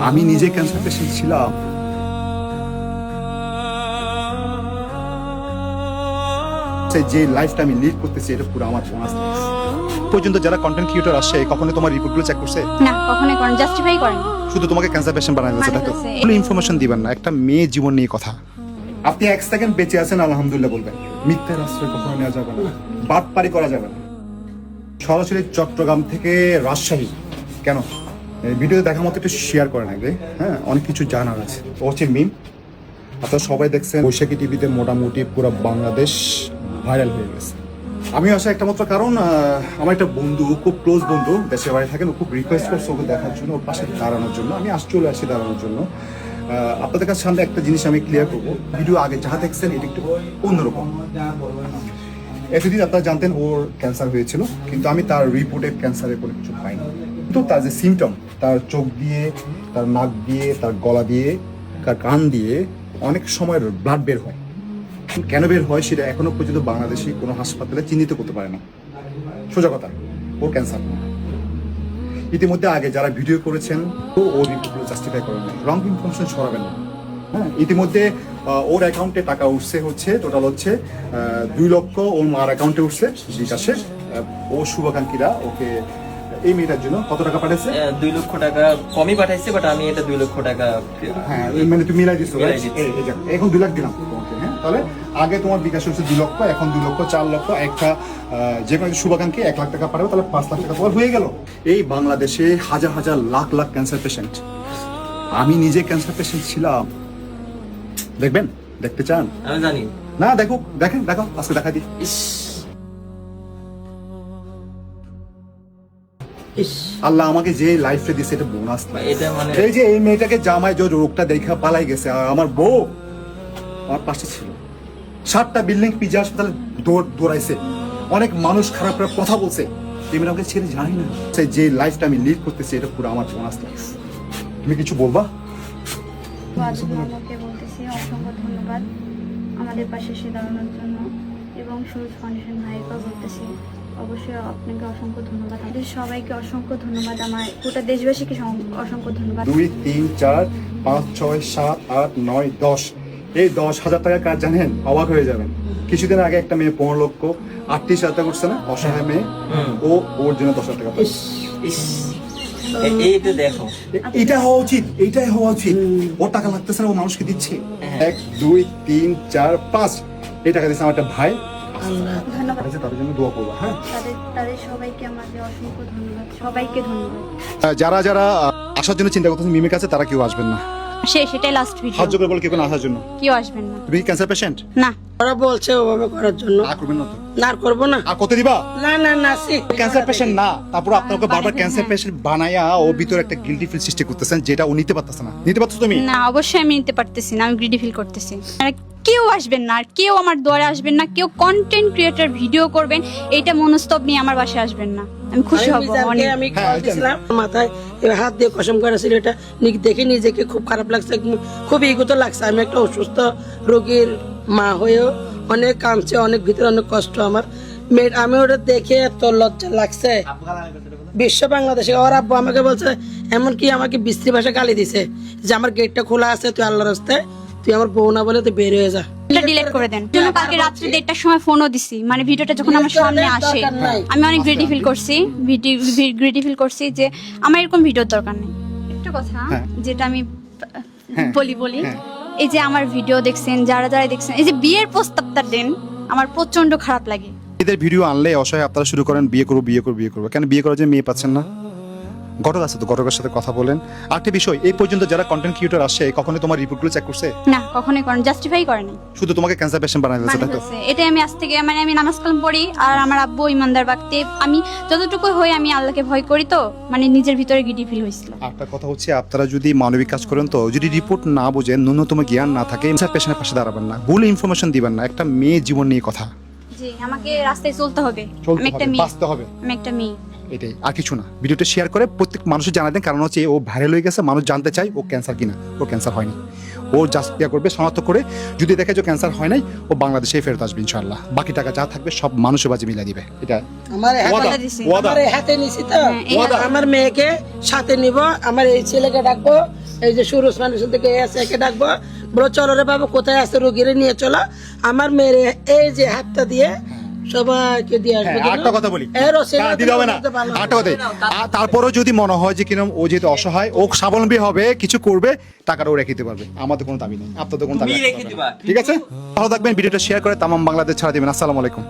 আমি নিজে cancer patient ছিলাম। যে লাইফটা আমি লিড করতেছি এটা পুরো আমার বোনাস। পর্যন্ত যারা কন্টেন্ট ক্রিয়েটর আসে কখনো তোমার রিপোর্টগুলো চেক করছে? না, কখনোই করেন, জাস্টিফাই করেন। শুধু তোমাকে ক্যান্সার পেশেন্ট বানায় দিয়েছে, তাই তো? কোনো ইনফরমেশন দিবেন না, একটা মেয়ে জীবন নিয়ে কথা। আপনি এক সেকেন্ড বেঁচে আছেন আলহামদুলিল্লাহ বলবেন, মিথ্যার আশ্রয় কখনো নেওয়া যাবে না, বাটপারি করা যাবে না। সরাসরি চট্টগ্রাম থেকে রাজশাহী কেন ভিডিও দেখার মতো একটু শেয়ার করেন আগে, হ্যাঁ অনেক কিছু জানার আছে। ও হচ্ছে মিম, আপনারা সবাই দেখছেন বৈশাখী টিভিতে মোটামুটি পুরো বাংলাদেশ ভাইরাল হয়ে গেছে। আমি আসা একটা মাত্র কারণ আমার একটা বন্ধু, খুব ক্লোজ বন্ধু, দেশের বাইরে থাকেন, ও খুব রিকোয়েস্ট করছে ওকে দেখার জন্য, ওর পাশে দাঁড়ানোর জন্য। আমি চলে আসি দাঁড়ানোর জন্য। আপনাদের কাছে সামনে একটা জিনিস আমি ক্লিয়ার করবো, ভিডিও আগে যা দেখছেন এটা একটু অন্যরকম। এতদিন আপনারা জানতেন ওর ক্যান্সার হয়েছিল, কিন্তু আমি তার রিপোর্টে ক্যান্সারের কোনো কিছু পাইনি। কিন্তু তার যে সিমটম, তার চোখ দিয়ে, তার নাক দিয়ে, তার গলা দিয়ে, তার কান দিয়ে অনেক সময় ব্লাড বের হয়। কেন বের হয় সেটা এখনো পর্যন্ত বাংলাদেশি কোনো হাসপাতালে চিহ্নিত করতে পারে না। সোজা কথা, ওর ক্যান্সার। ইতিমধ্যে আগে যারা ভিডিও করেছেন তো ওর রিপোর্টগুলো জাস্টিফাই করেন না, রং ইনফরমেশন ছড়াবেন না। হ্যাঁ, ইতিমধ্যে ওর অ্যাকাউন্টে টাকা উঠছে, টোটাল হচ্ছে 2 লক্ষ ওর মার অ্যাকাউন্টে উঠছে বিকাশে। ও শুভাকাঙ্ক্ষীরা ওকে এই মেয়েটার জন্য কত টাকা পাঠাইছে? 2 লক্ষ টাকা কমই পাঠাইছে, বাট আমি এটা 2 লক্ষ টাকা, হ্যাঁ মানে তুমি মিলাই দিছো, এখন 2 লাখ দিলাম তোমাকে। হ্যাঁ, তাহলে আগে তোমার বিকাশ হচ্ছে 2 লক্ষ, এখন 2 লক্ষ, 4 লক্ষ, একটা যে কোনো শুভাকাঙ্ক্ষী 1 লাখ টাকা পাঠাবে, তাহলে 5 লাখ টাকা তোমার হয়ে গেল। এই বাংলাদেশে হাজার হাজার লাখ লাখ ক্যান্সার পেশেন্ট, আমি নিজে ক্যান্সার পেশেন্ট ছিলাম। দেখবেন, দেখতে চান? আমি জানি না, দেখেন, দেখো আজকে দেখা দিই। আল্লাহ আমাকে যে লাইফে দিছে এটা বোনাস। এটা মানে এই যে এই মেয়েটাকে জামাই যে রোগটা দেখা পালাই গেছে, আর আমার বউ আমার পাশে ছিল। 7টা বিল্ডিং পিজি হাসপাতালে দৌড়াইছে, অনেক মানুষ খারাপ খারাপ কথা বলছে, এই মেয়েটা আমাকে ছেড়ে জানি না। যে লাইফটা আমি লিড করতেছি এটা পুরো আমার বোনাস লাইফ। তুমি কিছু বলবা? আমাকে বলতেছি অসংখ্য ধন্যবাদ আমাদের পাশে এসে দাঁড়ানোর জন্য, এবং সুরজ ফাউন্ডেশন ভাইকেও বলতেছি অবশ্যই আপনাকে অসংখ্য ধন্যবাদ। আমাদের সবাইকে অসংখ্য ধন্যবাদ, আমার গোটা দেশবাসীকে অসংখ্য ধন্যবাদ। 2, 3, 4, 5, 6, 7, 8, 9, 10, এই 10,000 টাকা কাজ জানেন? অবাক হয়ে যাবেন। কিছুদিন আগে একটা মেয়ে 15 লক্ষ 38,000 টাকা করছে না, অসহায় মেয়ে, ওর জন্য 10,000 টাকা পাচ্ছে। এইটা দেখো, এটা হওয়া উচিত, এইটাই হওয়া উচিত। ওর টাকা লাগতেছে না, ও মানুষকে দিচ্ছে। 1, 2, 3, 4, 5 এই টাকা দিচ্ছে আমার একটা ভাই। ধন্যবাদ তাদের জন্য দোয়া করবো। হ্যাঁ, তাদের সবাইকে আমাদের অসংখ্য ধন্যবাদ, সবাইকে ধন্যবাদ। যারা যারা আসার জন্য চিন্তা করতেছেন মিমের কাছে, তারা কেউ আসবেন না। সেটাই লাস্ট ভিডিও। সাহায্য করে বলে কেউ আসার জন্য কেউ আসবেন না। তুমি ক্যান্সার পেশেন্ট? না, ওরা বলছে ওভাবে করার জন্য। না করবেন না তো? না করবো না। আর কত দিবা? না না না, ক্যান্সার পেশেন্ট না, তারপর আপনাকে বারবার ক্যান্সার পেশেন্ট বানায়া ও ভিতরে একটা গিল্টি ফিল সৃষ্টি করতেছেন, যেটা ও নিতে পারতেছে না। নিতে পারছো তুমি? না, অবশ্যই আমি নিতে পারতেছি না, আমি গ্রিডি ফিল করতেছি। আর কেউ আসবেন না, আর কেউ আমার দুয়ারে আসবেন না, কেউ কন্টেন্ট ক্রিয়েটর ভিডিও করবেন এইটা মনস্তব নিয়ে আমার বাসায় আসবেন না। আমি খুশি হব অনেক। আমি খাওয়াতেছিলাম, মাথায় হাত দিয়ে কসম করেছিল, এটা দেখে নিজেকে খুব খারাপ লাগছে, খুব ইগোতে লাগছে। আমি একটা অসুস্থ রোগীর মা হয়েও অনেক কাঁদছে, অনেক ভিতরে অনেক কষ্ট আমার। আমি ওটা দেখে এত লজ্জা লাগছে। বিশ্ব বাংলাদেশে ওর আব্বু আমাকে বলছে, এমনকি আমাকে বিশ্রী ভাষা গালি দিছে যে আমার গেটটা খোলা আছে, তুই আল্লাহর রাস্তায়, তুই আমার বউ না বলে তুই বের হয়ে যা। এটা ডিলিট করে দেন। জন্য কালকে রাত্রি 1টার সময় ফোনও দিছি, মানে ভিডিওটা যখন আমার সামনে আসে আমি অনেক গ্রেডি ফিল করছি যে আমার এরকম ভিডিওর দরকার নেই। একটা কথা যেটা আমি বলি, এই যে আমার ভিডিও দেখছেন, যারা যারা দেখছেন, এই যে বিয়ের প্রস্তাবটা দেন, আমার প্রচন্ড খারাপ লাগে। এদের ভিডিও আনলে অসহায় আপনারা শুরু করেন বিয়ে করবো। কেন বিয়ে করার জন্য মেয়ে পাচ্ছেন না? ঘটক আছে তো, ঘটকের সাথে কথা বলেন। আরেকটা বিষয়, এই পর্যন্ত যারা কন্টেন্ট ক্রিয়েটর আসে কখনো তোমার রিপোর্টগুলো চেক করছে? না, কখনোই করেন, জাস্টিফাই করে না, শুধু তোমাকে ক্যান্সার পেশেন্ট বানায় দিয়েছে, তাই তো? এটাই আমি আজ থেকে, মানে আমি নামাজ কালাম পড়ি, আর আমার আব্বু ইমানদার ব্যক্তি, আমি যতটুকু হই আমি আল্লাহকে ভয় করি, তো মানে নিজের ভিতরে গিডি ফিল হয়েছিল। একটা কথা হচ্ছে, আপনারা যদি মানবিক কাজ করেন, তো যদি রিপোর্ট না বুঝেন, ন্যূনতম জ্ঞান না থাকে, ক্যান্সার পেশেন্টের পাশে দাঁড়াবেন না, ভুল ইনফরমেশন দিবেন না। একটা মেয়ে জীবন নিয়ে কথা। জি, আমাকে রাস্তায় চলতে হবে, আমি একটা মেয়ে। বাঁচতে হবে। আমি একটা মেয়ে। এটাই, আর কিছু না। ভিডিওটা শেয়ার করে প্রত্যেক মানুষের জানা দেন, কারণ হচ্ছে ও ভাইরাল হয়ে গেছে, মানুষ জানতে চায় ও ক্যান্সার কিনা। ও ক্যান্সার হয়নি, ও জাস্ট ইয়া করবে শনাক্ত করে, যদি দেখে যে ক্যান্সার হয় নাই, ও বাংলাদেশে ফেরত আসবে ইনশাআল্লাহ। বাকি টাকা যা থাকবে সব মানুষের বাজে মিলাই দিবে। এটা আমার ওয়াদা, কথা দিছি। ওয়াদা। আমার এই হাতে নিছি তো, এই হাতে। আমার মেয়েকে সাথে নিব, আমার এই ছেলেকে ডাকবো, এই যে সুরজ ফাউন্ডেশন থেকে আছে একে ডাকবো, বলো চলো রে বাবা কোথায় আছে রোগীরে নিয়ে চলো, আমার মেয়ের এই যে হাতটা দিয়ে সবাইকে দিয়ে আসবো। হ্যাঁ, আরেকটা কথা বলি, এর ওসিলা হ্যাঁ, দিতে হবে না, আরেকটা কথা। আর তারপরেও যদি মনে হয় যে কিরম ও যেহেতু অসহায়, ও স্বাবলম্বী হবে, কিছু করবে, টাকাটা ও রেখে দিতে পারবে। আমাদের কোনো দাবি নেই, আপনাদের কোনো দাবি তুমি নেই। রেখে দিবা। ঠিক আছে, ভালো থাকবেন, ভিডিওটা শেয়ার করে তামাম বাংলাদেশ ছাড়া দিবেন। আসসালামু আলাইকুম।